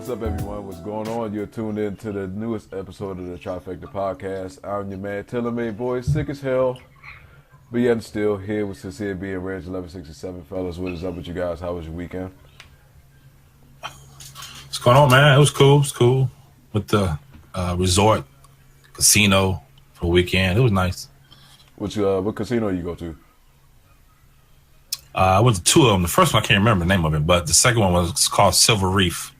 What's up, everyone? What's going on? You're tuned in to the newest episode of the Trifecta podcast. I'm your man, Tillermade Boy, sick as hell, but yet still here with CincereB and Reg 1167. Fellas, what is up with you guys? How was your weekend? What's going on, man? It was cool. It was cool with the resort casino for the weekend. It was nice. What casino you go to? I went to two of them. The first one, I can't remember the name of it, but the second one was called Silver Reef.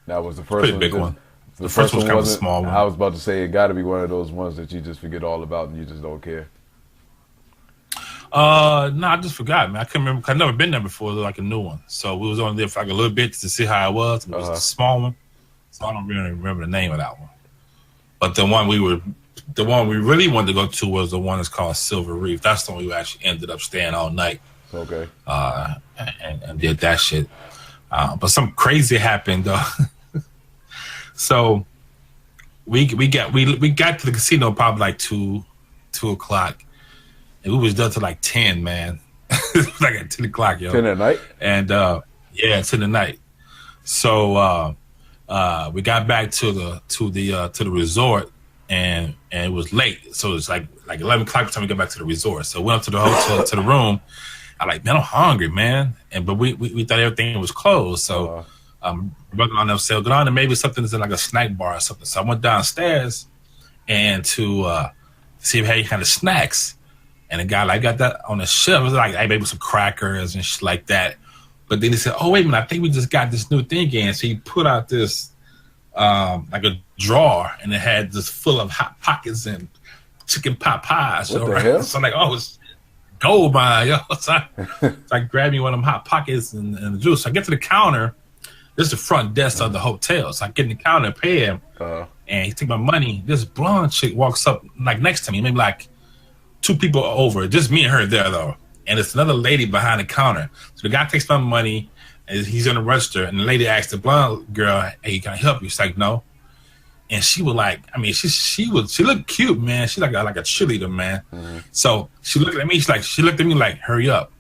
That was the first Pretty one. big one. The first one was kind of a wasn't- small one. I was about to say it got to be one of those ones that you just forget all about and you just don't care. No, I just forgot, man. I couldn't remember. I've never been there before. It was like a new one. So we was on there for like a little bit to see how it was. It was a small one. So I don't really remember the name of that one. But the one we really wanted to go to was the one that's called Silver Reef. That's the one we actually ended up staying all night. Okay. And did that shit. But something crazy happened though. So we got to the casino probably like 2 o'clock. And we was done to like 10, man. Like at 10 o'clock, yo. 10 at night? And yeah, 10 at night. So we got back to the resort and it was late. So it's like 11 o'clock by the time we got back to the resort. So we went up to the hotel to the room. I'm like, man, I'm hungry, man. But we thought everything was closed. So brother on them said, go down and maybe something is in like a snack bar or something. So I went downstairs and to see if they had any kind of snacks. And the guy like got that on the shelf. It was like, hey, maybe some crackers and shit like that. But then he said, oh, wait a minute, I think we just got this new thing in. So he put out this like a drawer and it had this full of hot pockets and chicken pot pies. What the hell? So I'm like, oh, it's gold mine, yo. So I grabbed me one of them hot pockets and the juice. So I get to the counter. This is the front desk of the hotel. So I get in the counter and pay him. And he take my money. This blonde chick walks up like next to me, maybe like 2 people over. Just me and her there though. And it's another lady behind the counter. So the guy takes my money and he's in the register. And the lady asked the blonde girl, hey, can I help you? She's like, no. And she was like, I mean, she looked cute, man. She's like a cheerleader, man. Mm-hmm. So she looked at me. She looked at me like, hurry up.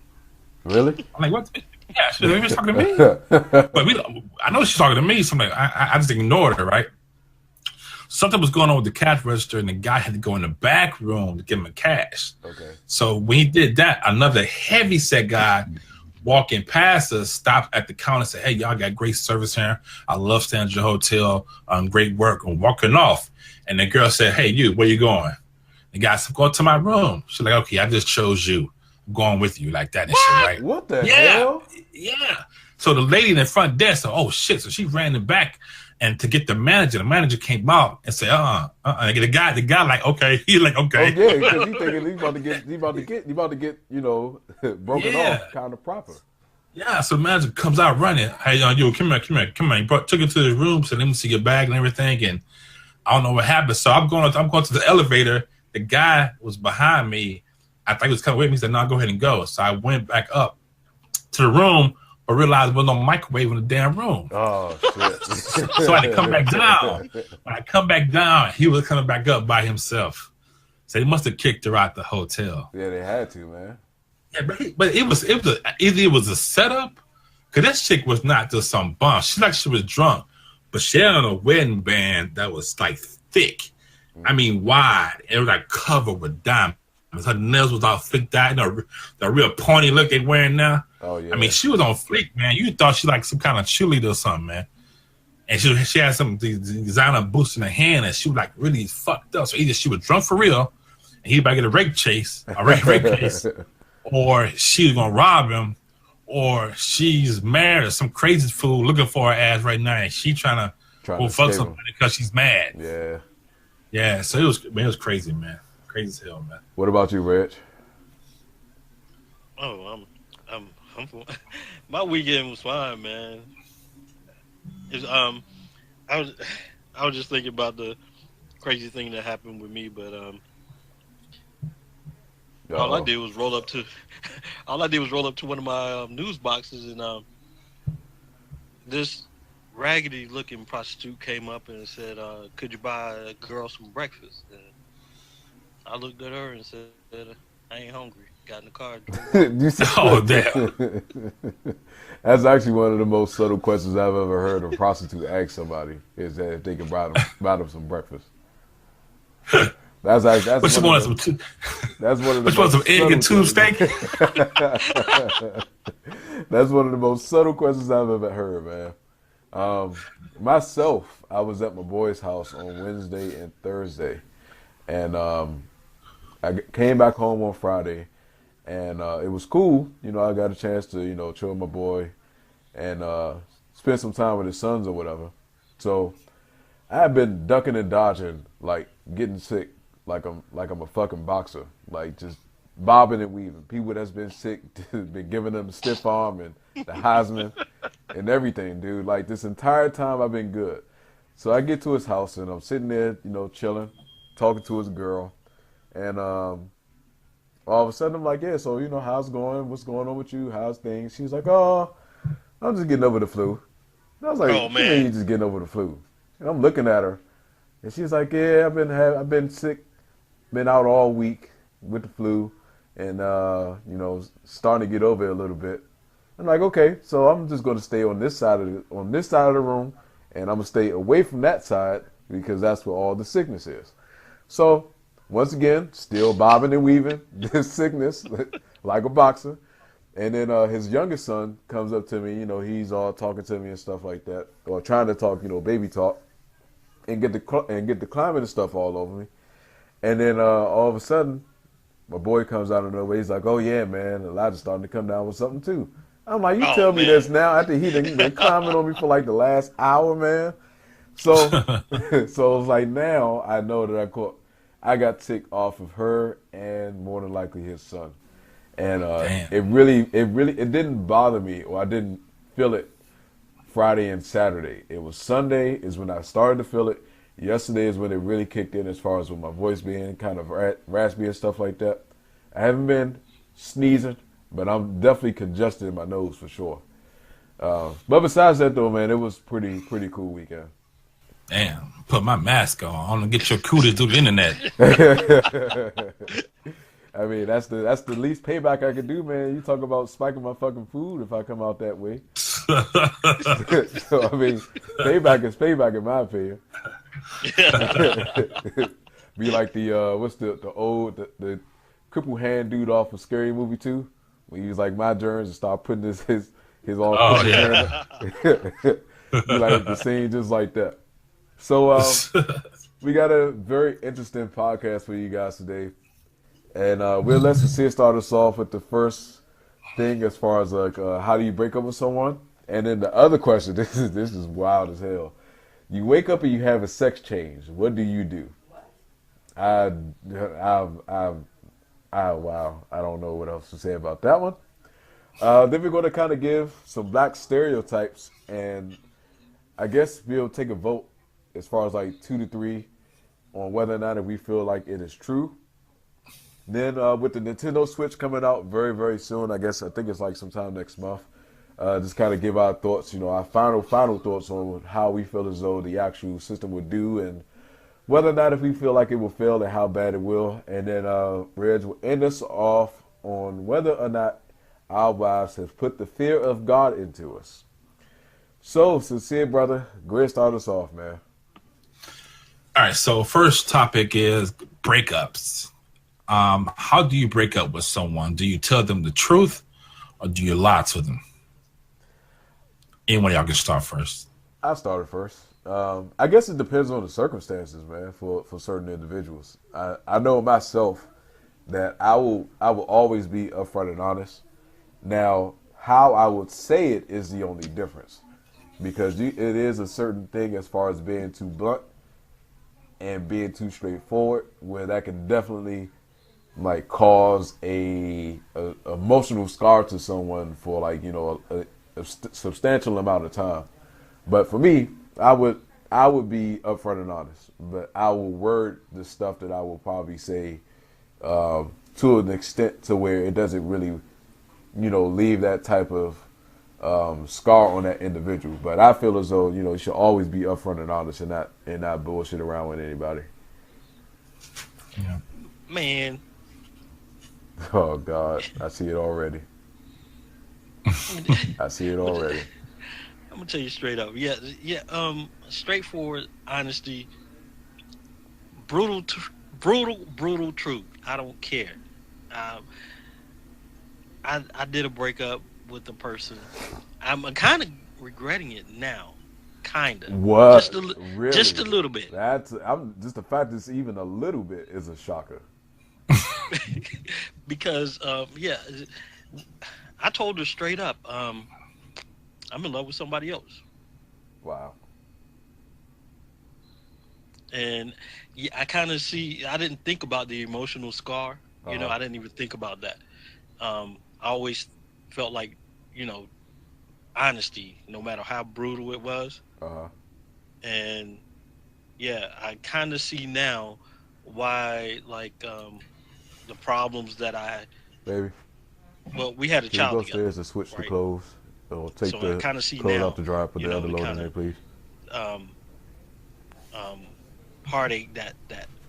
Really? I'm like, what? Yeah, she was talking to me. But I know she's talking to me. So I'm like, I just ignored her, right? Something was going on with the cash register, and the guy had to go in the back room to give him a cash. Okay. So when he did that, another heavy set guy walking past us stopped at the counter and said, hey, y'all got great service here. I love staying at your hotel. Great work. And walking off. And the girl said, hey, you, where you going? The guy said, go to my room. She's like, okay, I just chose you. I'm going with you like that and shit, right? What the hell? Yeah. So the lady in the front desk said, oh, shit. So she ran in the back. And to get the manager came out and said, The guy like, okay. He's like, okay. Oh, yeah, because he thinking he about to get, you know, broken off kind of proper. Yeah, so the manager comes out running. Hey, you, come here. He took him to his room, said, let me see your bag and everything. And I don't know what happened. So I'm going to the elevator. The guy was behind me. I thought he was coming with me. He said, no, go ahead and go. So I went back up to the room. I realized there was no microwave in the damn room. Oh, shit. So I had to come back down. When I come back down, he was coming back up by himself. So they must have kicked her out the hotel. Yeah, they had to, man. Yeah, but it was either it was a setup, because that chick was not just some bum. She was drunk, but she had on a wedding band that was like thick. I mean, wide. It was like covered with diamonds. Her nails was all flicked out. You know, the real pointy look they wearing now. Oh, yeah. I mean, she was on fleek, man. You thought she like some kind of cheerleader or something, man. And she had some designer boots in her hand, and she was like really fucked up. So either she was drunk for real, and he about to get a rape case, or she was gonna rob him, or she's married or some crazy fool looking for her ass right now, and she trying to go fuck somebody because she's mad. Yeah. Yeah. So it was crazy, man. Crazy as hell, man. What about you, Reg? Oh, I'm my weekend was fine, man. I was just thinking about the crazy thing that happened with me, but all I did was roll up to one of my news boxes, and this raggedy looking prostitute came up and said, could you buy a girl some breakfast? And I looked at her and said, I ain't hungry. got in the car, and drove off. Oh damn. That's actually one of the most subtle questions I've ever heard a prostitute ask somebody is that if they can buy them some breakfast. That's What you want? That's one of the What you want? Some most egg and subtle tube steak? That's one of the most subtle questions I've ever heard, man. Myself, I was at my boy's house on Wednesday and Thursday, and came back home on Friday, and it was cool. You know, I got a chance to chill with my boy, and spend some time with his sons or whatever. So I have been ducking and dodging, like getting sick, like I'm a fucking boxer, like just bobbing and weaving. People that's been sick, been giving them the stiff arm and the Heisman and everything, dude. Like this entire time I've been good. So I get to his house and I'm sitting there, chilling, talking to his girl, and all of a sudden I'm like, yeah, so how's it going? What's going on with you? How's things? She was like, oh, I'm just getting over the flu. And I was like, Oh, what do you mean you just getting over the flu? And I'm looking at her, and she's like, yeah, I've been sick, been out all week with the flu, and starting to get over it a little bit. I'm like, okay, so I'm just going to stay on this side of the room, and I'm gonna stay away from that side because that's where all the sickness is. So once again, still bobbing and weaving this sickness like a boxer. And then his youngest son comes up to me, he's all talking to me and stuff like that, or trying to talk, baby talk, and get the climate and stuff all over me. And then all of a sudden, my boy comes out of nowhere. He's like, "Oh yeah, man, Elijah's starting to come down with something too." I'm like, "You tell me this now after he been climbing on me for like the last hour, man." So, so it's like now I know that I got sick off of her and more than likely his son. And it didn't bother me, or I didn't feel it Friday and Saturday. It was Sunday is when I started to feel it. Yesterday is when it really kicked in as far as with my voice being kind of raspy and stuff like that. I haven't been sneezing, but I'm definitely congested in my nose for sure. But besides that though, man, it was pretty cool weekend. Damn, put my mask on. I'm gonna get your cooties through the internet. I mean, that's the least payback I could do, man. You talk about spiking my fucking food if I come out that way. So I mean, payback is payback in my opinion. Be like the what's the crippled hand dude off of Scary Movie 2 when he was like my germs and start putting his all hand. Be like the scene just like that. So we got a very interesting podcast for you guys today. And we'll let Sincere start us off with the first thing as far as like how do you break up with someone? And then the other question, this is wild as hell. You wake up and you have a sex change. What do you do? Wow. I don't know what else to say about that one. Then we're going to kind of give some black stereotypes, and I guess we'll take a vote as far as like 2 to 3 on whether or not we feel like it is true. Then with the Nintendo Switch coming out very, very soon, I think it's like sometime next month, just kind of give our thoughts, our final thoughts on how we feel as though the actual system would do and whether or not if we feel like it will fail and how bad it will. And then Reg will end us off on whether or not our wives have put the fear of God into us. So, Sincere, brother, go ahead and start us off, man. All right, so first topic is breakups. How do you break up with someone? Do you tell them the truth or do you lie to them? Anyone of y'all can start first. I started first. I guess it depends on the circumstances, man, for certain individuals. I know myself that I will always be upfront and honest. Now, how I would say it is the only difference. Because it is a certain thing as far as being too blunt and being too straightforward, where that can definitely like cause a emotional scar to someone for like a substantial amount of time. But for me, I would be upfront and honest, but I will word the stuff that I will probably say to an extent to where it doesn't really leave that type of scar on that individual. But I feel as though you should always be upfront and honest and not bullshit around with anybody. Yeah. Man, Oh God, I see it already. I see it But already. I'm gonna tell you straight up. Yeah, yeah. Straightforward honesty, brutal, brutal truth. I don't care. Um, I did a breakup with a person. I'm kind of regretting it now, kinda, What? just Really? a little bit, I'm just the fact it's even a little bit is a shocker. because yeah, I told her straight up, I'm in love with somebody else, Wow. and yeah, I kind of see. I didn't think about the emotional scar. Uh huh. I didn't even think about that. I always felt like, you know, honesty, no matter how brutal it was, Uh huh. and yeah, I kind of see now why, like, the problems that I, Baby, well, we had a can you child go together, upstairs and switch the right? clothes? Or take So I the kind of see clothes out now, the dryer, put the other the load in kind there, of please. um, um, heartache that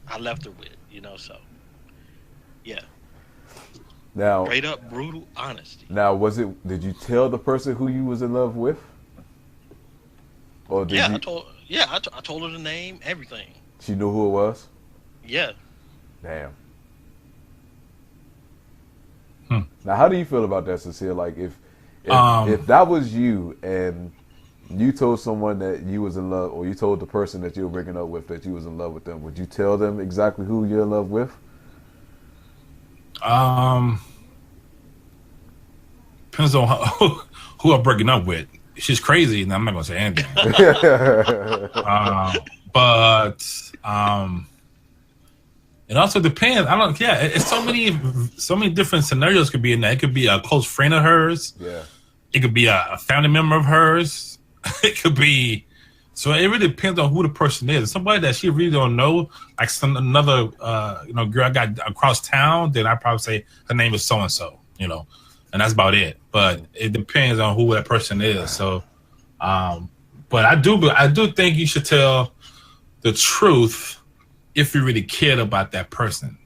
I left her with, So yeah, Now, straight up brutal honesty. was it? Did you tell the person who you was in love with, or did Yeah, you? I told her the name, everything. She knew who it was. Yeah, Damn. Hmm. Now, how do you feel about that, Sincere? Like, if Um, that was you and you told someone that you was in love, or you told the person that you were breaking up with that you was in love with them, would you tell them exactly who you're in love with? um, depends on who I'm breaking up with. She's crazy, and I'm not gonna say anything. Uh, but it also depends. I don't. Yeah, it's so many different scenarios could be in that. It could be a close friend of hers. Yeah. It could be a family member of hers. It could be. So it really depends on who the person is. Somebody that she really don't know, like another girl I got across town, then I probably say her name is so and so, and that's about it. But it depends on who that person is. So, um, but I do think you should tell the truth if you really cared about that person.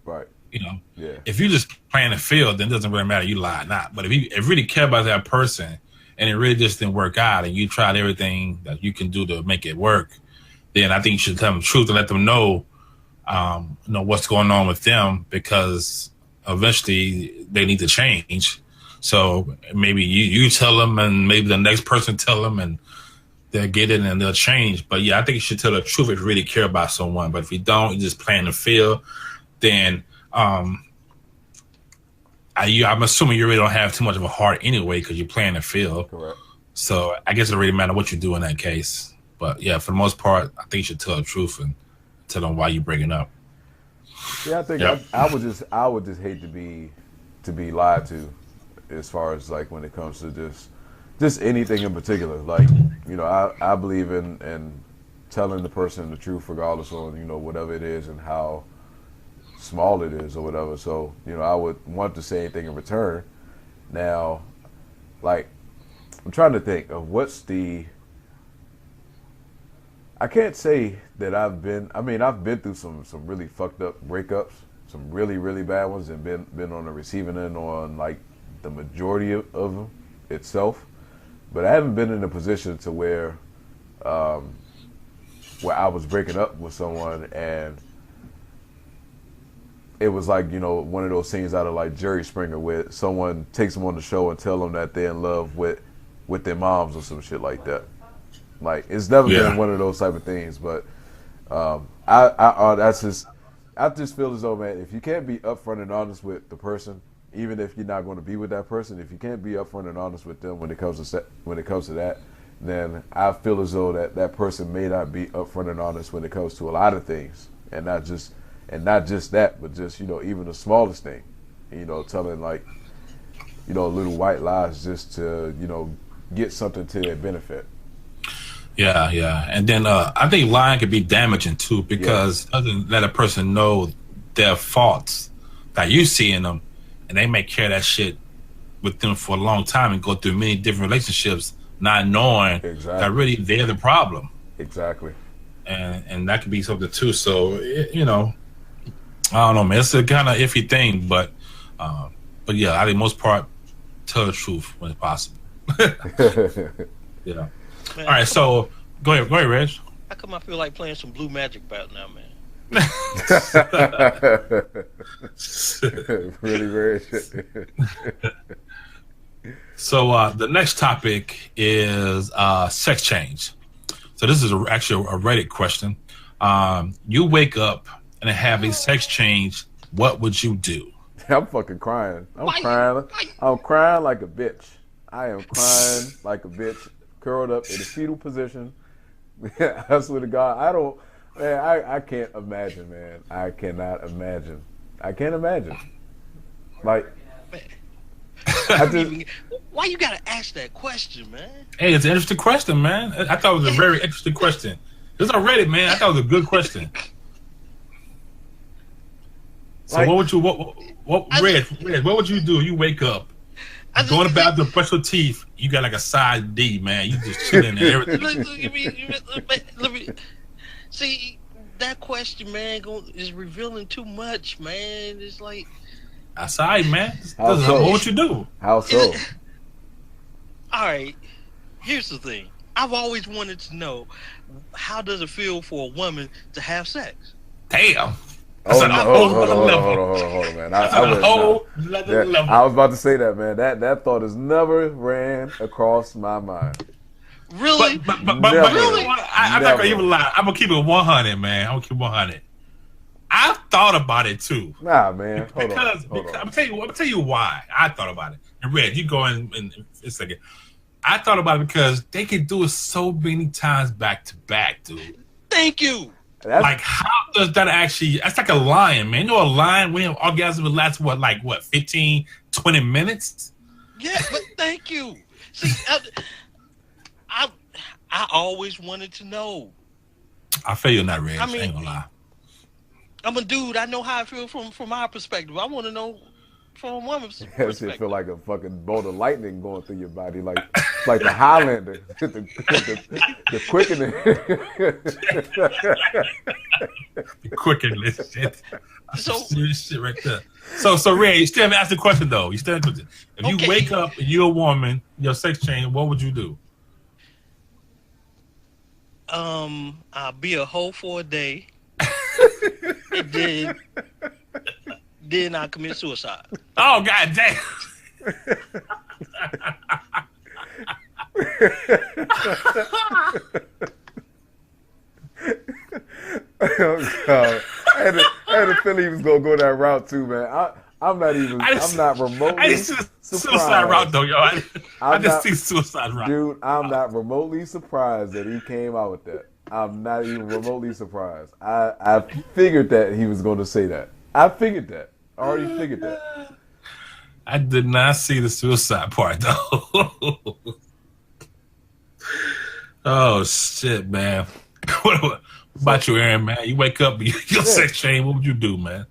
Right. You know, Yeah. if you just playing the field, then it doesn't really matter you lie or not. But if you really care about that person and it really just didn't work out, and you tried everything that you can do to make it work, then I think you should tell them the truth and let them know what's going on with them, because eventually they need to change. So maybe you tell them, and maybe the next person tell them, and they'll get it and they'll change. But yeah, I think you should tell the truth if you really care about someone. But if you don't, you just playing the field, then I'm assuming you really don't have too much of a heart anyway, because you're playing the field. Correct. So I guess it really matter what you do in that case. But yeah, for the most part, I think you should tell the truth and tell them why you're breaking up. Yeah, I think Yep. I would just hate to be lied to, as far as like when it comes to just anything in particular. Like, I believe in telling the person the truth regardless on whatever it is and how small it is or whatever. So I would want to say anything in return. Now, like, I'm trying to think of what's the. I can't say that I've been. I mean, I've been through some really fucked up breakups, some really really bad ones, and been on the receiving end on like the majority of them itself. But I haven't been in a position to um, where I was breaking up with someone and it was like one of those scenes out of like Jerry Springer where someone takes them on the show and tell them that they're in love with their moms or some shit like that. Like, it's never been Yeah. one of those type of things, but I just feel as though, man, if you can't be upfront and honest with the person, even if you're not going to be with that person, if you can't be upfront and honest with them when it comes to that, then I feel as though that person may not be upfront and honest when it comes to a lot of things, and not just that, but just even the smallest thing, telling like little white lies just to get something to their benefit. Yeah, yeah. And then I think lying could be damaging too, Yeah, because it doesn't let a person know their faults that you see in them, and they may carry that shit with them for a long time and go through many different relationships, not knowing that exactly, really they're the problem, exactly. and that could be something too. So I don't know, man. It's a kind of iffy thing, but But yeah, I think most part tell the truth when possible. Yeah. Man, All right, so go ahead, Reg. how come I feel like playing some Blue Magic about now, man? Really very. So the next topic is sex change. So this is actually a Reddit question. You wake up and have a sex change. What would you do? I'm fucking crying. I'm crying like a bitch. I am crying like a bitch, curled up in a fetal position. I swear to God, I can't imagine, man. I cannot imagine. I can't imagine. Like, why you gotta ask that question, man? Hey, it's an interesting question, man. I thought it was a very interesting question. This is on Reddit, man. I thought it was a good question. So like, what would you Red, what would you do? You wake up, going to the bathroom, brush your teeth. You got like a side D, man. You just chilling there. Let me see that question, man. Is revealing too much, man. It's like that's all right, man. How so? What would you do? How so? All right. Here's the thing. I've always wanted to know, how does it feel for a woman to have sex? Damn. Hold on, man. I was about to say that, man. That thought has never ran across my mind. Really? But really? I'm not gonna even lie. I'm gonna keep it 100, man. I'm gonna keep it 100. I've thought about it too. Nah, man. Hold on. I'm gonna tell you why I thought about it. And Red, you go in a second. I thought about it because they can do it so many times back to back, dude. Thank you. Like, how does that actually? That's like a lion, man. You know, a lion when orgasm would last 15, 20 minutes? Yeah, but thank you. See, I always wanted to know. I feel you're not, Red. I mean, ain't gonna lie. I'm a dude. I know how I feel from our perspective. I want to know from a woman's That perspective. shit feel like a fucking bolt of lightning going through your body, like the Highlander, the quickening. The quickening this shit. So serious shit right there. So Ray, you still haven't asked the question though. You still haven't answered it. If you wake up and you're a woman, your sex change, what would you do? I'll be a hoe for a day, and then I commit suicide. Oh, god damn. Oh, God. I had a feeling he was gonna go that route too, man. I'm not remotely surprised. Suicide route though, yo. I just see suicide route. Dude, I'm not remotely surprised that he came out with that. I'm not even remotely surprised. I figured that he was gonna say that. I already figured that. I did not see the suicide part though. Oh shit, man. What about you, Aaron, man? You wake up, your sex change, what would you do, man?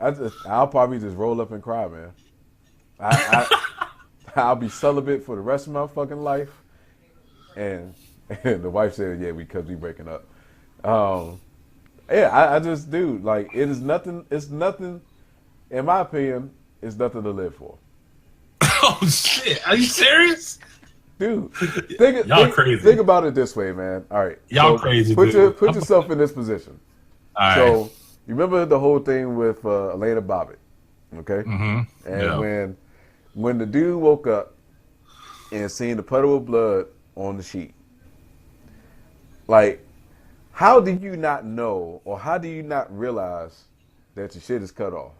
I'll probably just roll up and cry, man. I'll be celibate for the rest of my fucking life. And the wife said, yeah, because we breaking up. I just do. Like, it's nothing, in my opinion, it's nothing to live for. Oh shit, are you serious? Dude, crazy. Think about it this way, man. All right, y'all crazy. Put yourself in this position. All right. So you remember the whole thing with Elena Bobbitt, okay? Mm-hmm. And when the dude woke up and seen the puddle of blood on the sheet, like, how do you not know, or how do you not realize that your shit is cut off?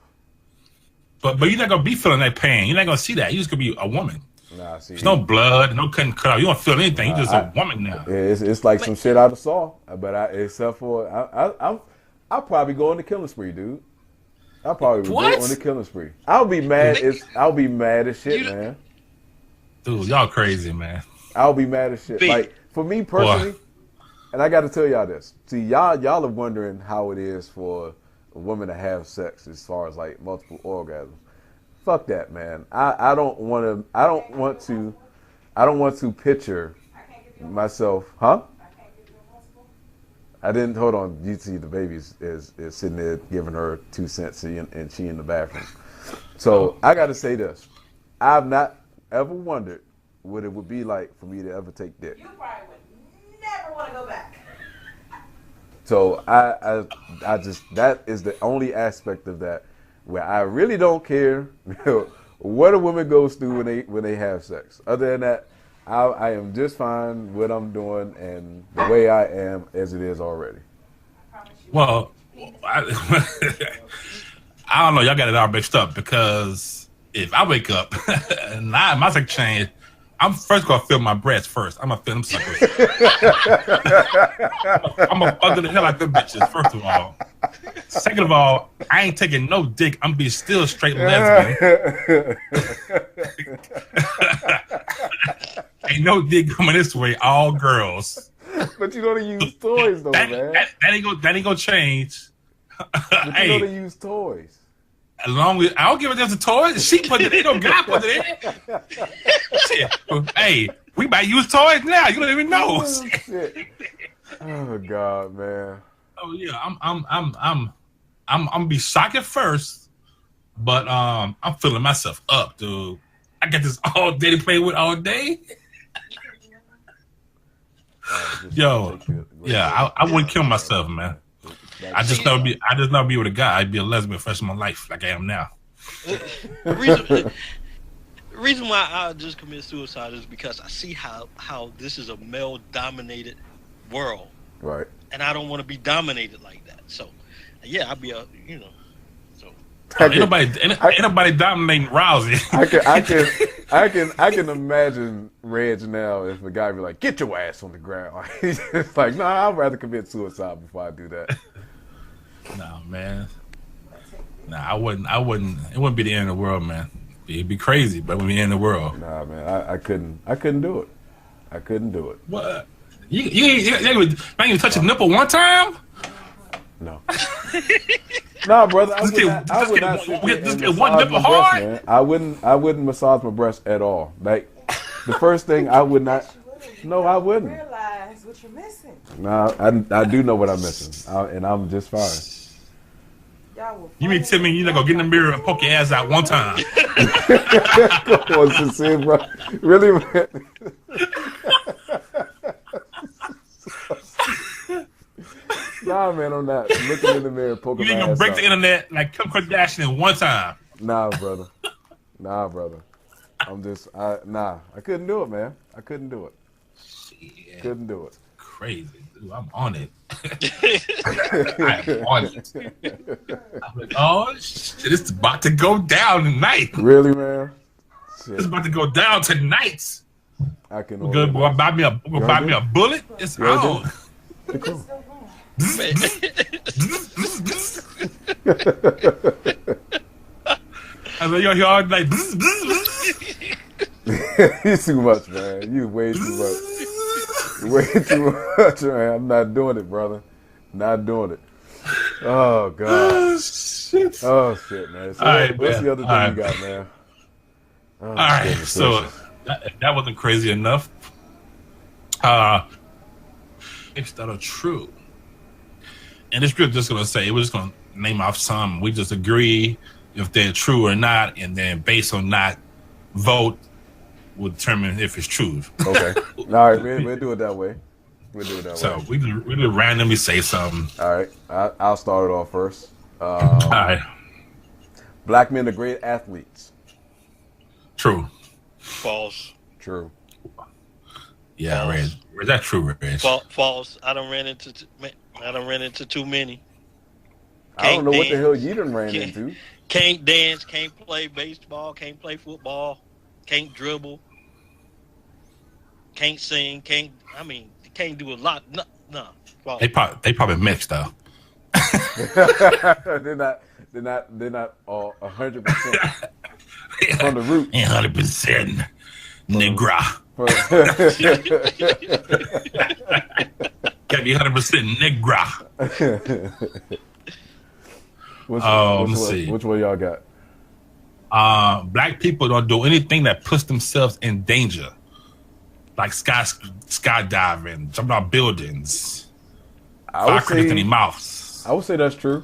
But you're not gonna be feeling that pain. You're not gonna see that. You're just gonna be a woman. Nah, see, there's no blood, no cutting cut off. You don't feel anything. You're just a woman now. It's like some shit out of Saw, but except for I'll probably go on the killing spree, dude. I'll probably go on the killing spree. I'll be mad as shit, man. Dude, y'all crazy, man. I'll be mad as shit. Like, for me personally, and I got to tell y'all this. See, y'all are wondering how it is for a woman to have sex as far as like multiple orgasms. Fuck that, man. I don't want to picture myself, huh? I didn't. Hold on. You see, the baby is sitting there giving her 2 cents, and she in the bathroom. So I got to say this: I've not ever wondered what it would be like for me to ever take dick. You probably would never want to go back. So I just that is the only aspect of that where I really don't care what a woman goes through when they have sex. Other than that, I am just fine what I'm doing and the way I am as it is already. Well, I don't know. Y'all got it all mixed up because if I wake up and my sex change, I'm first gonna feel my breasts first. I'm gonna feel them suckers. I'm gonna bugger the hell out of them bitches. First of all, second of all, I ain't taking no dick. I'm be still straight lesbian. Ain't no dick coming this way. All girls. But you know they use toys though, man. That ain't gonna change. But you know they use toys. As long as I don't give a damn the toys, she put it in. No guy put it in. Shit. Hey, we might use toys now. You don't even know. Oh, shit. Oh God, man. Oh yeah, I'm gonna be shocked at first, but I'm filling myself up, dude. I got this all day to play with all day. Yo, yeah, I wouldn't kill myself, man. I just not be with a guy. I'd be a lesbian for my life, like I am now. The reason why I just commit suicide is because I see how this is a male-dominated world, right? And I don't want to be dominated like that. So, yeah, I'd be So ain't nobody dominating Rousey. I can imagine Reg now if a guy be like, "Get your ass on the ground." He's just like, "Nah, I'd rather commit suicide before I do that." Nah, man. Nah, I wouldn't. It wouldn't be the end of the world, man. It'd be crazy, but it wouldn't be the end of the world. Nah, man, I couldn't do it. I couldn't do it. What? You ain't even touch a nipple one time? No. Nah, brother. I would not sit there and get one massage nipple my breast, hard? man. I wouldn't massage my breast at all. Like the first thing I would not. No, I wouldn't. Realize what you're missing. Nah, I do know what I'm missing, and I'm just fine. You mean tell me you're not gonna get in the mirror and poke your ass out one time? Come on, sincere, bro. Really, man. Nah, man, I'm not looking in the mirror, poking You ain't my gonna ass break out. the internet like Kim Kardashian in one time. Nah, brother. I couldn't do it, man. I couldn't do it. Shit. Couldn't do it. Crazy, dude. I'm on it. I'm on it. I'm like, oh shit, it's about to go down tonight. Really, man? Shit. It's about to go down tonight. I can We're gonna buy me a bullet. It's You wanna on. Cool. I was like, yo, y'all like. You too much, man. You way too much. Way too much, man. I'm not doing it, brother. Not doing it. Oh God. Oh shit. Oh shit, man. So what's the other thing you got, man? Oh, All right, goodness so gracious. that wasn't crazy enough. If that are true, and this group just gonna say we're just gonna name off some. We just agree if they're true or not, and then based on that vote will determine if it's true. Okay. All right, we'll do it that way. We'll do it that So way. we just randomly say something. All right. I'll start it off first. All right, Black men are great athletes. true. False. True. Yeah, False. Reg. Is that true, Reg? False. I done ran into too many. I don't know what the dance. hell you done ran Can't- into. Can't dance. Can't play baseball. Can't play football. Can't dribble. Can't sing. Can't do a lot. No. False. They probably mixed though. They're not all 100% from the root. 100% Negra. Gotta be 100% Negra. Which one y'all got? Black people don't do anything that puts themselves in danger, like skydiving, jumping out buildings, I would firecrackers in their mouths. say that's true.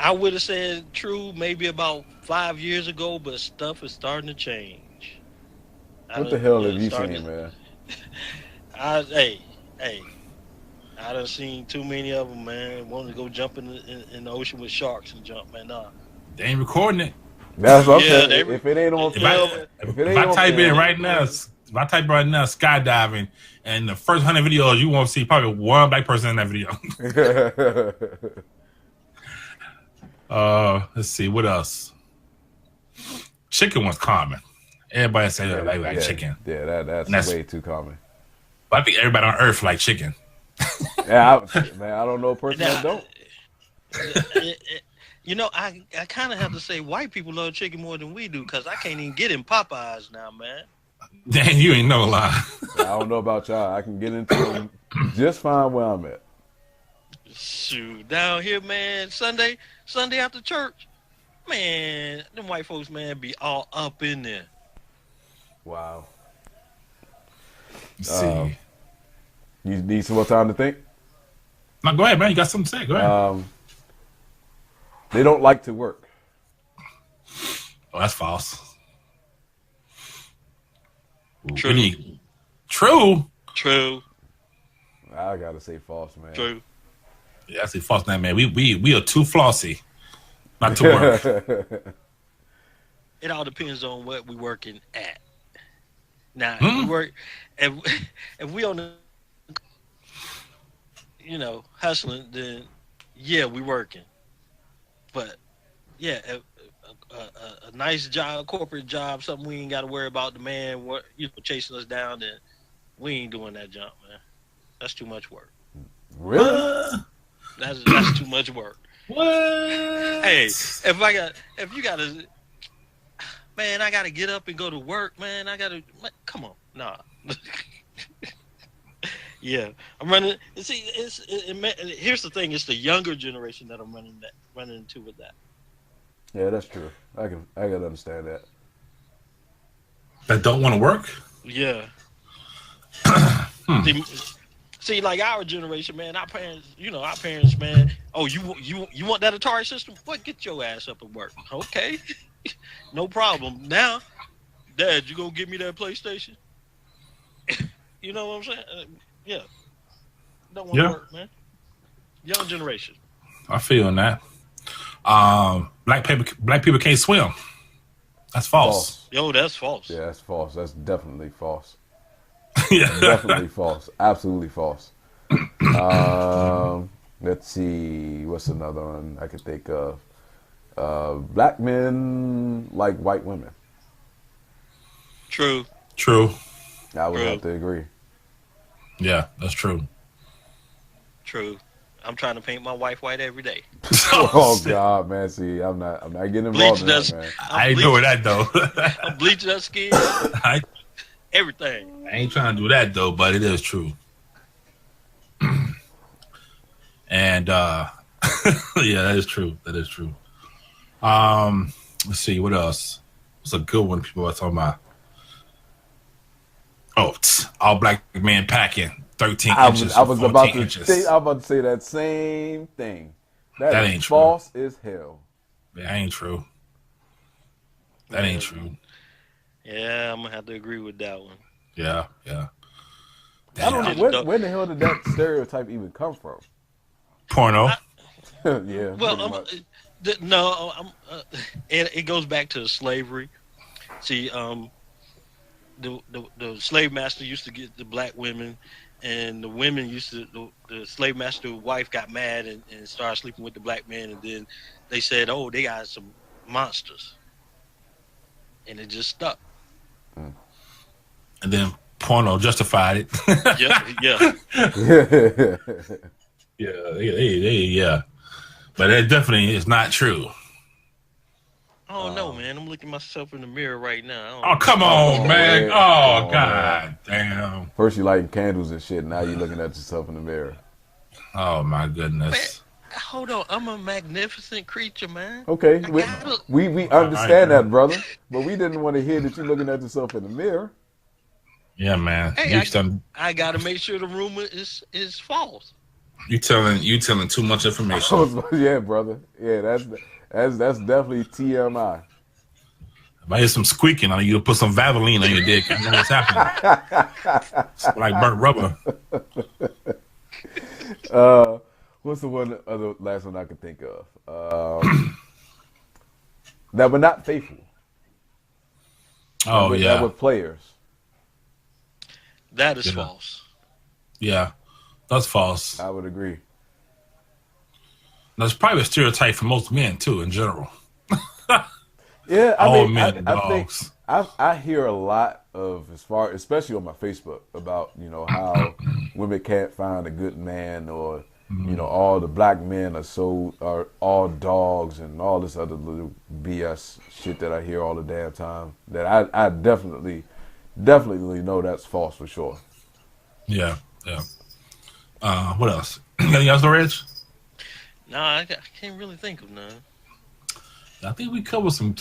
I would have said true maybe about 5 years ago, but stuff is starting to change. What the hell have you seen, man? Hey, I done seen too many of them, man. Wanting to go jump in the ocean with sharks and jump, man. Nah. They ain't recording it. That's what I'm saying. If it ain't on film, if I type in right now, skydiving, and the first 100 videos, you won't see probably one black person in that video. Let's see what else. Chicken was common. Everybody say they like chicken. Yeah, that's way too common. But I think everybody on Earth like chicken. Yeah, I don't know a person that don't. I kind of have to say white people love chicken more than we do because I can't even get in Popeyes now, man. Dang, you ain't no lie. I don't know about y'all. I can get into them just fine where I'm at. Shoot, down here, man, Sunday after church, man, them white folks, man, be all up in there. Wow. Let's see. You need some more time to think? No, go ahead, man. You got something to say. Go ahead. They don't like to work. Oh, that's false. True. I gotta say false, man. True. Yeah, I say false now, man. We are too flossy, not to work. It all depends on what we working at. Now, if we work, if we on the, hustling, then yeah, we working. But yeah, a nice job, corporate job, something we ain't got to worry about the man, chasing us down. Then we ain't doing that jump, man. That's too much work. Really? That's too much work. What? Hey, if you gotta, man, I gotta get up and go to work, man. Come on, nah. Yeah, I'm running. See, here's the thing: it's the younger generation that I'm running into with that. Yeah, that's true. I can understand that. That don't want to work. Yeah. See, like our generation, man. Our parents, man. Oh, you want that Atari system? What? Get your ass up and work. Okay, no problem. Now, Dad, you gonna give me that PlayStation? You know what I'm saying? Yeah. Don't want to work, man. Young generation. I feel that. Black people can't swim. That's false. Yo, that's false. Yeah, that's false. That's definitely false. Yeah. Definitely false. Absolutely false. Let's see. What's another one I could think of? Black men like white women. True. I would have to agree. Yeah, that's true. True. I'm trying to paint my wife white every day. Oh God, man! See, I'm not getting involved in that, man. I ain't doing that though. I'm bleaching that skin. Everything. I ain't trying to do that though, but it is true. And yeah, that is true. Let's see what else. What's a good one people are talking about? Oh, all black men packing 13 inches. I was about to inches. say. I was about to say that same thing. That ain't false as hell. That ain't true. That ain't true. Yeah, I'm gonna have to agree with that one. Yeah. I don't know where the hell did that stereotype even come from? Porno. Yeah. Well, it goes back to slavery. See, the slave master used to get the black women, and the women the slave master wife got mad and started sleeping with the black men, and then they said, "Oh, they got some monsters," and it just stuck. And then porno justified it. Yeah. But that definitely is not true. Oh no, man! I'm looking myself in the mirror right now. Oh come on, man! Oh God, damn! First you lighting candles and shit. Now you looking at yourself in the mirror. Oh my goodness! Man, hold on, I'm a magnificent creature, man. Okay, we understand that, brother. But we didn't want to hear that you looking at yourself in the mirror. Yeah, man. Hey, I gotta make sure the rumor is false. You telling too much information. Yeah, brother. Yeah, that's definitely TMI. If I hear some squeaking, I need you to put some Vaseline on your dick. I know what's happening. It's like burnt rubber. What's the last one I can think of? That were not faithful. Oh yeah, that were players. That is false. Yeah, that's false. I would agree. That's probably a stereotype for most men too, in general. Yeah, all men and dogs. I hear a lot of especially on my Facebook about how women can't find a good man, or all the black men are all dogs and all this other little BS shit that I hear all the damn time. That I definitely know that's false for sure. Yeah. What else? Anything else, Reg? No, I can't really think of none. I think we covered some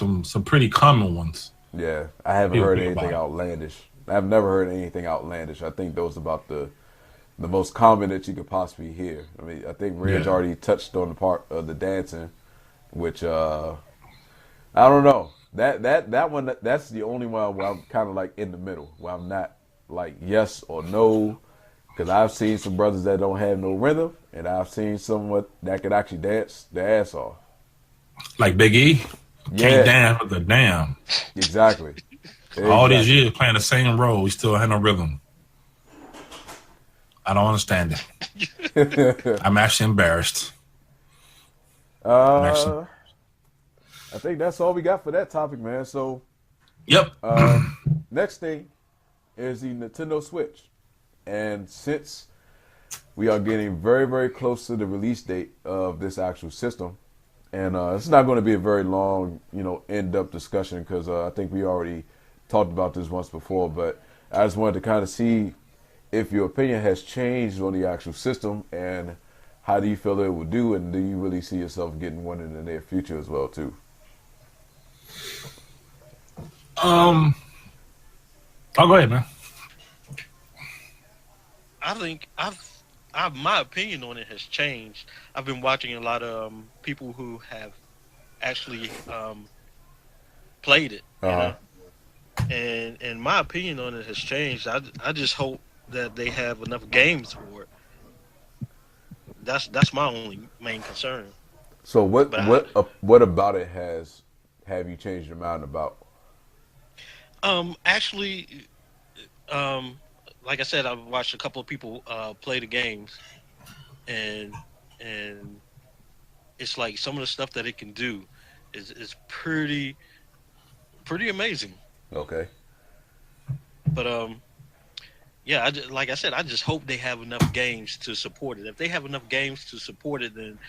pretty common ones. Yeah, I haven't heard anything outlandish. I've never heard anything outlandish. I think those are about the most common that you could possibly hear. I mean, I think Reg already touched on the part of the dancing, which I don't know. That one, that's the only one where I'm kind of like in the middle, where I'm not like yes or no, because I've seen some brothers that don't have no rhythm, and I've seen someone that could actually dance their ass off. Like Big E? Can't dance with the damn. Exactly. All these years playing the same role, he still had no rhythm. I don't understand it. I'm actually embarrassed. I think that's all we got for that topic, man. So, yep. Next thing is the Nintendo Switch. And since we are getting very, very close to the release date of this actual system, and it's not going to be a very long, in-depth discussion, because I think we already talked about this once before, but I just wanted to kind of see if your opinion has changed on the actual system, and how do you feel it will do, and do you really see yourself getting one in the near future as well, too? Oh, go ahead, man. I think my opinion on it has changed. I've been watching a lot of people who have actually played it, and my opinion on it has changed. I just hope that they have enough games for it. That's my only main concern. So what about it have you changed your mind about? Actually, like I said, I've watched a couple of people play the games, and it's like some of the stuff that it can do is pretty amazing. Okay. But yeah, like I said, I just hope they have enough games to support it. If they have enough games to support it, then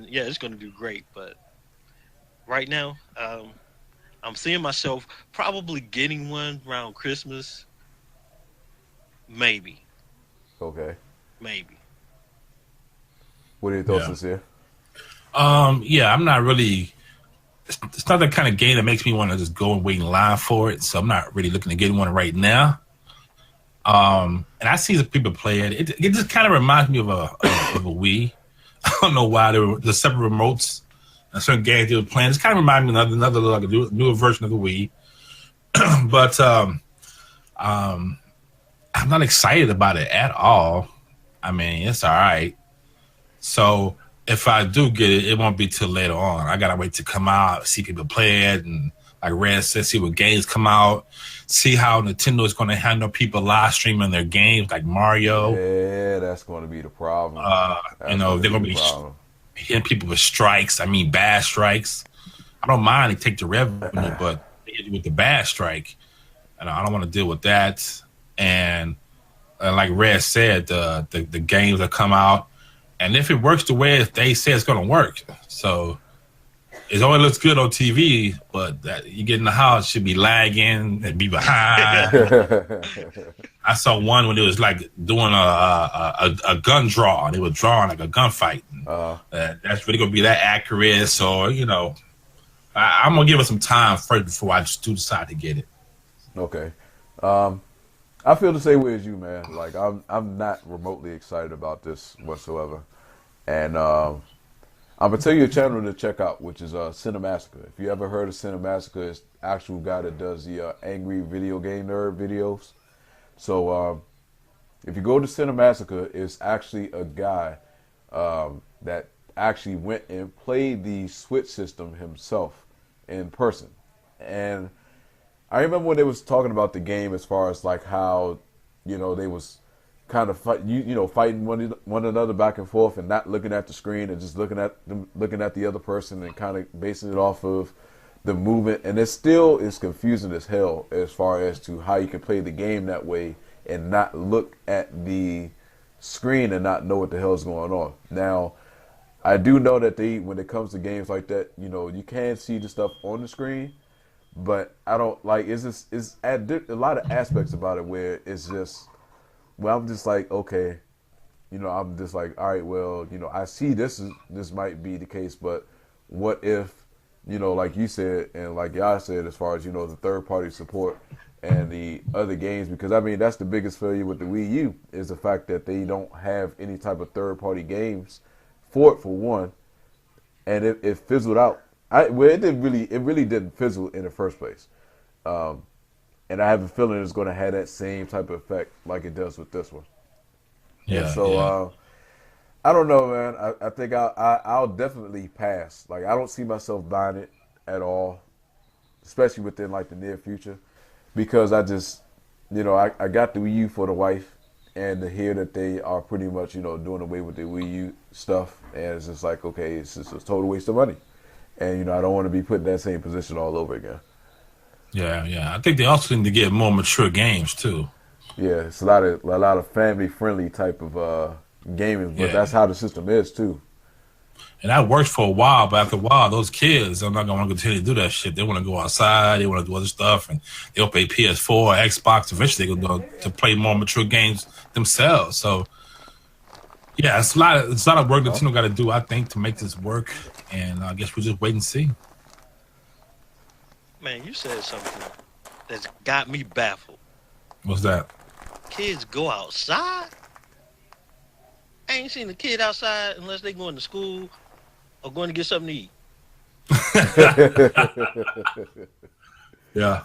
yeah, it's going to do great. But right now, I'm seeing myself probably getting one around Christmas. Maybe. Okay. Maybe. What are your thoughts, Sincere? Yeah, I'm not really. It's not the kind of game that makes me want to just go and wait in line for it. So I'm not really looking to get one right now. And I see some people play it. It just kind of reminds me of a Wii. I don't know why there were the separate remotes and certain games they were playing. It's kind of reminds me of another like a newer version of the Wii. But I'm not excited about it at all. I mean, it's all right. So if I do get it, it won't be till later on. I gotta wait to come out, see people play it, and like Red said, see what games come out, see how Nintendo is going to handle people live streaming their games like Mario. Yeah, that's going to be the problem. They're going to be hitting people with strikes. I mean, bad strikes. I don't mind they take the revenue, but they hit you with the bad strike, and I don't want to deal with that. And like Red said, the games that come out, and if it works the way they say it's going to work, so. It always looks good on TV, but that you get in the house, it should be lagging and be behind. I saw one when it was like doing a gun draw. They were drawing like a gunfight. That's really going to be that accurate. So, I'm going to give it some time first before I just do decide to get it. Okay. I feel the same way as you, man. Like I'm not remotely excited about this whatsoever. And I'm gonna tell you a channel to check out, which is CincereMassacre. If you ever heard of CincereMassacre, it's the actual guy that does the angry video game nerd videos. So if you go to CincereMassacre, it's actually a guy that actually went and played the Switch system himself in person. And I remember when they was talking about the game as far as like how, they was kind of fighting one another back and forth and not looking at the screen and just looking at the other person and kind of basing it off of the movement. And it still is confusing as hell as far as to how you can play the game that way and not look at the screen and not know what the hell is going on. Now, I do know that when it comes to games like that, you can see the stuff on the screen, but I don't like. It's a lot of aspects about it where it's just. Well, I'm just like, okay, I'm just like, all right, well, I see this might be the case, but what if, like you said and like y'all said, as far as the third party support and the other games, because I mean that's the biggest failure with the Wii U is the fact that they don't have any type of third party games for one, and it fizzled out. It really didn't fizzle in the first place. And I have a feeling it's going to have that same type of effect like it does with this one. Yeah. And so I don't know, man. I think I'll definitely pass. Like I don't see myself buying it at all, especially within like the near future, because I just, I got the Wii U for the wife, and to hear that they are pretty much doing away with the Wii U stuff, and it's just like, okay, it's just a total waste of money, and I don't want to be put in that same position all over again. Yeah. I think they also need to get more mature games too. Yeah, it's a lot of family friendly type of gaming, but that's how the system is too. And that worked for a while, but after a while, those kids are not gonna want to continue to do that shit. They want to go outside, they want to do other stuff, and they'll play PS4, Xbox. Eventually, they're gonna to play more mature games themselves. So, yeah, it's a lot of work that Nintendo got to do, I think, to make this work. And I guess we just wait and see. Man, you said something that's got me baffled. What's that? Kids go outside? I ain't seen a kid outside unless they going to school or going to get something to eat. Yeah.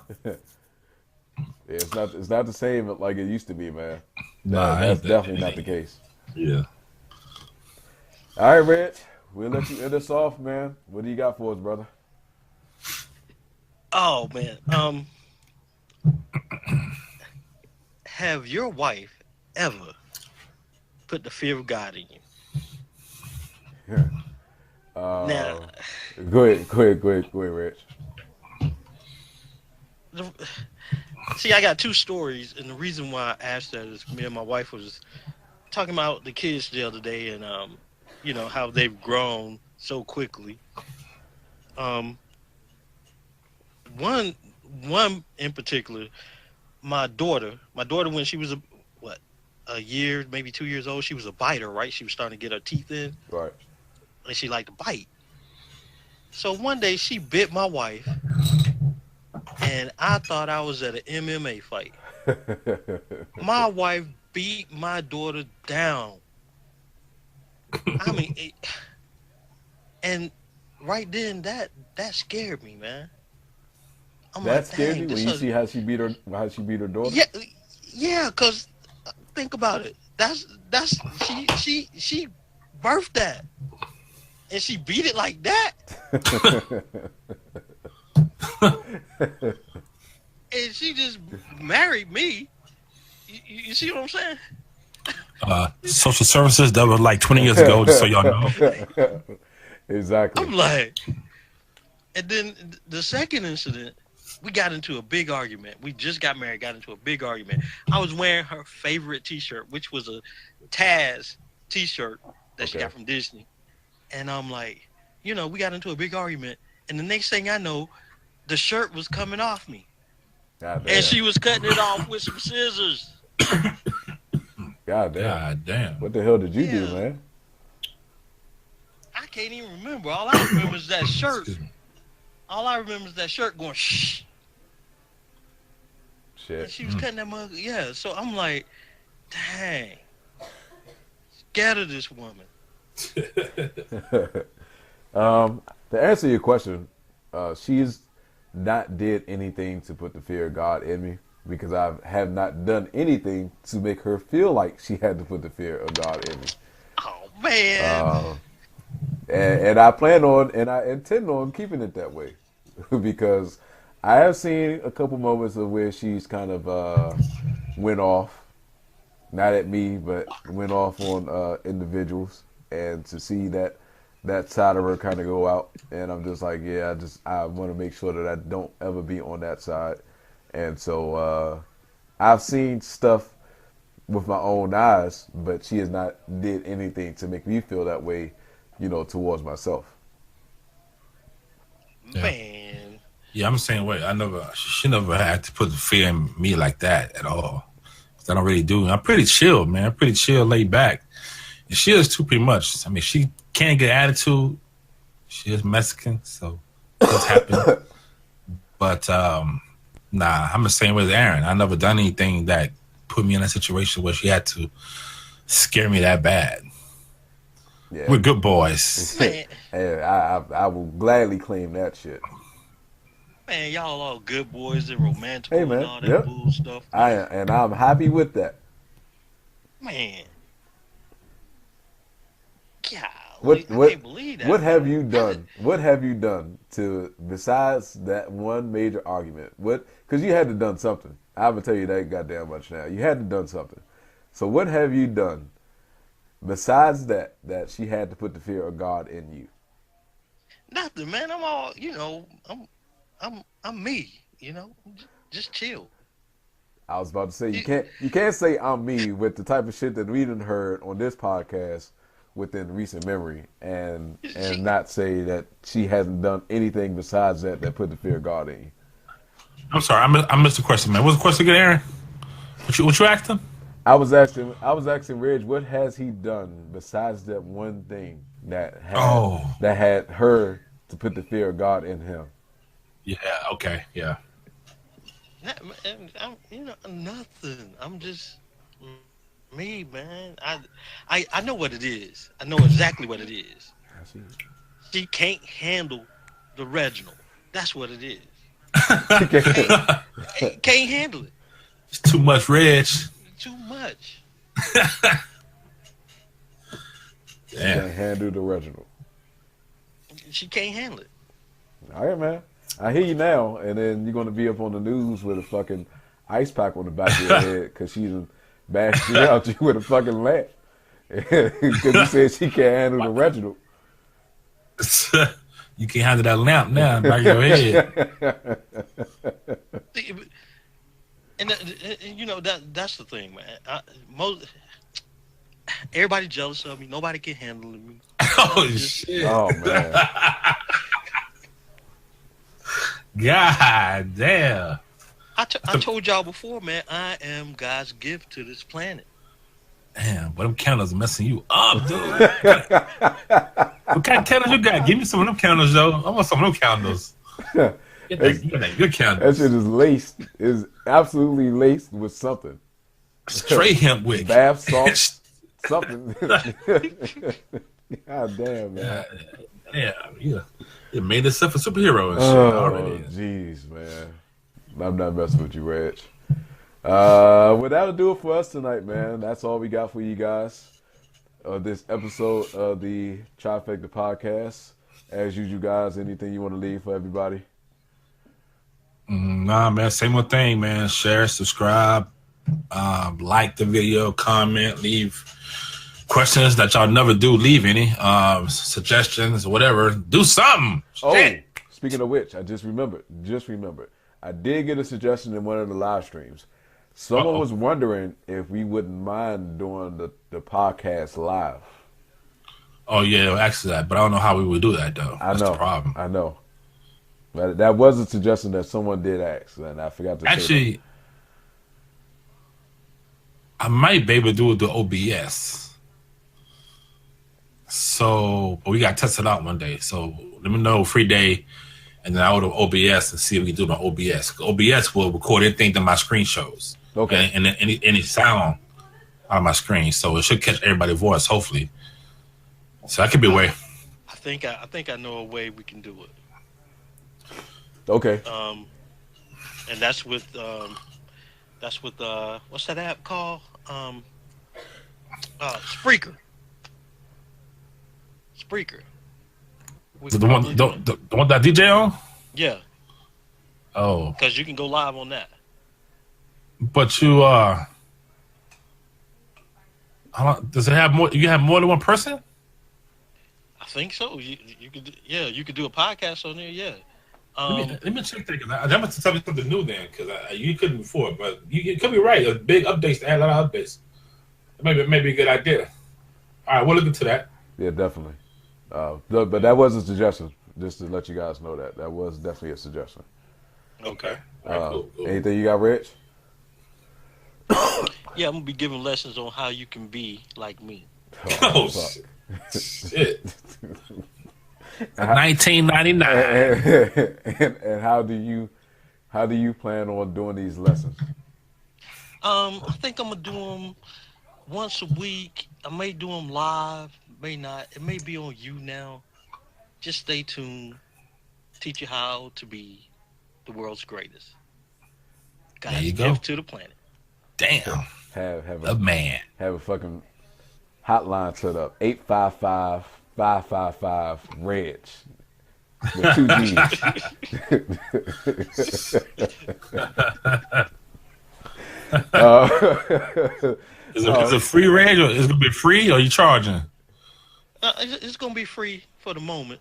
It's not the same like it used to be, man. Nah, That's definitely not the case. Yeah. All right, Rich, we'll let you end us off, man. What do you got for us, brother? Oh man, have your wife ever put the fear of God in you? Now, go ahead, Rich. See, I got two stories, and the reason why I asked that is me and my wife was talking about the kids the other day, and how they've grown so quickly. One in particular, my daughter when she was a year, maybe 2 years old, she was a biter, right? She was starting to get her teeth in, Right. and she liked to bite. So one day she bit my wife, and I thought I was at an MMA fight. My wife beat my daughter down. I mean, and right then that scared me, man. That scared you when you see how she beat her daughter? Yeah, cause think about it. That's she birthed that, and she beat it like that. And she just married me. You see what I'm saying? Social services, that was like 20 years ago, just so y'all know. Exactly. I'm like, and then the second incident, we got into a big argument. We just got married, got into a big argument. I was wearing her favorite T-shirt, which was a Taz T-shirt that she got from Disney. And I'm like, we got into a big argument. And the next thing I know, the shirt was coming off me. And she was cutting it off with some scissors. God damn. What the hell did you do, man? I can't even remember. All I remember is that shirt. All I remember is that shirt going shh. And Shit. she was cutting that mug. Yeah. So I'm like, dang, scared of this woman. To answer your question, she's not did anything to put the fear of God in me because I have not done anything to make her feel like she had to put the fear of God in me. Oh man. And I plan on and I intend on keeping it that way because I have seen a couple moments of where she's kind of went off, not at me, but went off on individuals, and to see that side of her kind of go out, and I'm just like, yeah, I want to make sure that I don't ever be on that side, and so I've seen stuff with my own eyes, but she has not did anything to make me feel that way, towards myself. Man. Yeah, I'm the same way. She never had to put the fear in me like that at all. I don't really do. I'm pretty chill, man. Pretty chill, laid back. And she is too, pretty much. I mean, she can't get attitude. She is Mexican, so it does happen. But nah, I'm the same way as Aaron. I never done anything that put me in a situation where she had to scare me that bad. Yeah. We're good boys. Man. Hey, I will gladly claim that shit. Man, y'all all good boys and romantic Hey, man. and all that Yep. bull stuff. I'm happy with that. Man. God, What I can't believe that. What have you done? What have you done to besides that one major argument? Because you had to done something. I'm gonna tell you that goddamn much now. You had to done something. So what have you done besides that she had to put the fear of God in you? Nothing, man. I'm all, I'm me, just chill. I was about to say you can't say I'm me with the type of shit that we done heard on this podcast within recent memory and not say that she hasn't done anything besides that put the fear of God in you. I'm sorry, I missed the question, man. What's the question again, Aaron? What you asked him? I was asking Reg, what has he done besides that one thing that had her to put the fear of God in him? Yeah, okay, yeah. Nothing. I'm just me, man. I know what it is. I know exactly what it is. I see. She can't handle the Reginald. That's what it is. Can't handle it. It's too much, Reg. Too much. Can't handle the Reginald. She can't handle it. All right, man. I hear you now, and then you're going to be up on the news with a fucking ice pack on the back of your head because she done bashed you out you with a fucking lamp. Because you said she can't handle the Reginald. You can't handle that lamp now in the back of your head. And that's the thing, man. Everybody jealous of me. Nobody can handle me. Oh, shit. Oh, man. God damn. I told y'all before, man, I am God's gift to this planet. Damn, but them candles are messing you up, dude. What kind of candles you got? Give me some of them candles, though. I want some of them candles. Get that good candle. That shit is absolutely laced with something. Straight hemp wick. Bath salt, something. God damn, man. Yeah. It made itself a superhero and shit already. Jeez, man. I'm not messing with you, Reg. Well, that'll do it for us tonight, man. That's all we got for you guys. This episode of the Trifecta podcast. As usual, guys, anything you want to leave for everybody? Nah, man. Same old thing, man. Share, subscribe, like the video, comment, leave questions that y'all never do. Leave any suggestions, whatever. Do something. Shit. Speaking of which, I just remembered. I did get a suggestion in one of the live streams. Someone was wondering if we wouldn't mind doing the podcast live. Oh, yeah, actually that. But I don't know how we would do that, though. That's the problem. I know. But that was a suggestion that someone did ask, and I forgot to say that. I might be able to do the OBS. So, but we got to test it out one day. So let me know, free day, and then I'll go to OBS and see if we can do it on OBS. OBS will record anything that my screen shows. Okay. And any sound on my screen, so it should catch everybody's voice, hopefully. So that could be a way. I think I know a way we can do it. Okay. And that's with what's that app called? Spreaker. The one that DJ on? Yeah. Oh. Because you can go live on that. But you does it have more? You have more than one person? I think so. You could you could do a podcast on there. Yeah. Let me check that. That must be something new then, because you couldn't before. But you could be right. A big updates to add a lot of updates. Maybe a good idea. All right, we'll look into that. Yeah, definitely. But that was a suggestion, just to let you guys know that was definitely a suggestion. Okay. All right, cool. Anything you got, Rich? Yeah, I'm gonna be giving lessons on how you can be like me. Oh shit. 1999. And how do you plan on doing these lessons? I think I'm gonna do them once a week. I may do them live, may not. It may be on you now. Just stay tuned. Teach you how to be the world's greatest. There you Gift go. to the planet. Damn. Have a man. Have a fucking hotline set up. 855-555-REG. With 2 G's. Is it free range, or is it gonna be free, or are you charging? It's gonna be free for the moment.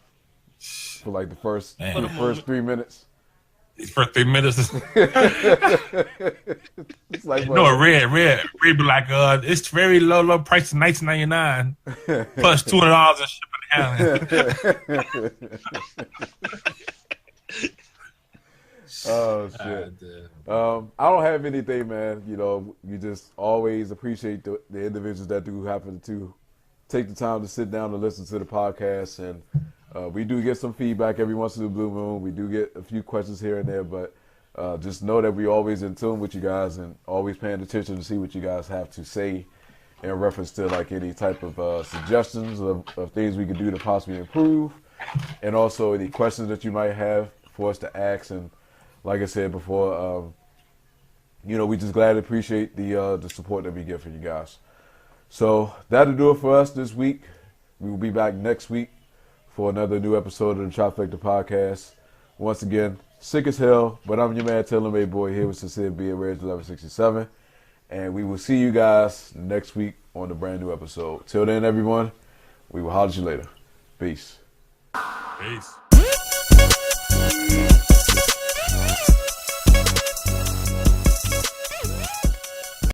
For like the first 3 minutes. These first 3 minutes. It's like No, red be like, it's very low price of $19.99 plus $200 in shipping and handling. Oh shit. I don't have anything, man. You know, you just always appreciate the individuals that do happen to take the time to sit down and listen to the podcast, and we do get some feedback every once in a blue moon. We do get a few questions here and there, but just know that we're always in tune with you guys and always paying attention to see what you guys have to say in reference to like any type of suggestions of things we could do to possibly improve, and also any questions that you might have for us to ask. And like I said before, you know, we just glad to appreciate the support that we get from you guys. So that'll do it for us this week. We will be back next week for another new episode of the Trifecta podcast. Once again, sick as hell, but I'm your man, CincereB boy, here with CincereB and Reg 1167. And we will see you guys next week on the brand new episode. Till then, everyone, we will holler at you later. Peace. Peace.